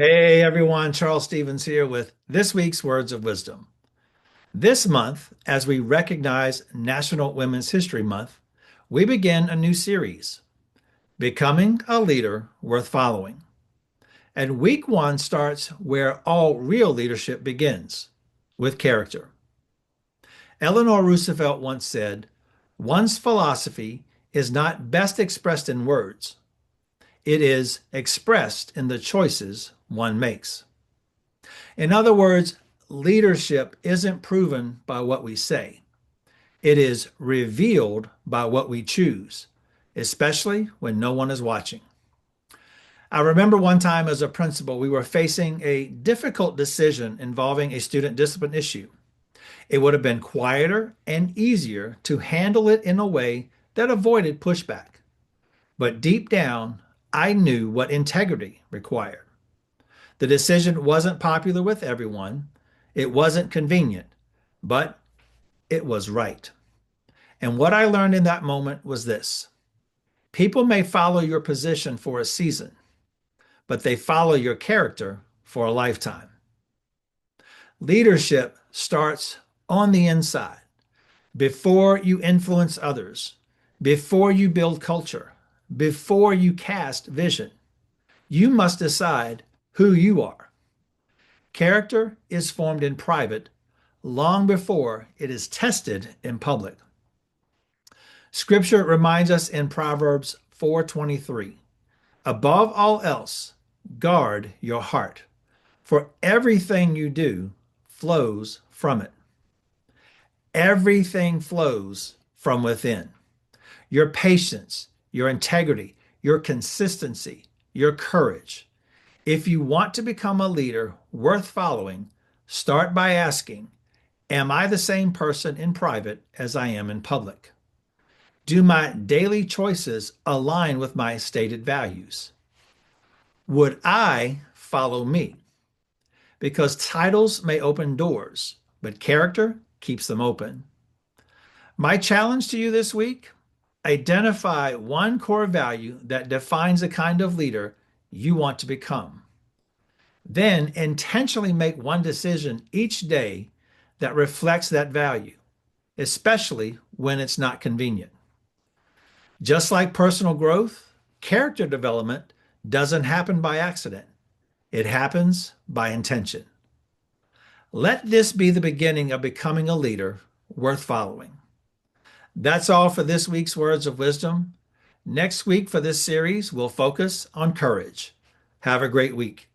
Hey everyone, Charles Stevens here with this week's Words of Wisdom. This month, as we recognize National Women's History Month, we begin a new series, Becoming a Leader Worth Following. And week one starts where all real leadership begins, with character. Eleanor Roosevelt once said, "One's philosophy is not best expressed in words, it is expressed in the choices one makes." In other words, leadership isn't proven by what we say. It is revealed by what we choose, especially when no one is watching. I remember one time as a principal, we were facing a difficult decision involving a student discipline issue. It would have been quieter and easier to handle it in a way that avoided pushback. But deep down, I knew what integrity required. The decision wasn't popular with everyone. It wasn't convenient, but it was right. And what I learned in that moment was this: people may follow your position for a season, but they follow your character for a lifetime. Leadership starts on the inside before you influence others, before you build culture, before you cast vision. You must decide who you are. Character is formed in private long before it is tested in public. Scripture reminds us in Proverbs 4:23, above all else, guard your heart, for everything you do flows from it. Everything flows from within. Your patience, your integrity, your consistency, your courage. If you want to become a leader worth following, start by asking, am I the same person in private as I am in public? Do my daily choices align with my stated values? Would I follow me? Because titles may open doors, but character keeps them open. My challenge to you this week: identify one core value that defines the kind of leader you want to become. Then intentionally make one decision each day that reflects that value, especially when it's not convenient. Just like personal growth, character development doesn't happen by accident. It happens by intention. Let this be the beginning of becoming a leader worth following. That's all for this week's Words of Wisdom. Next week for this series, we'll focus on courage. Have a great week.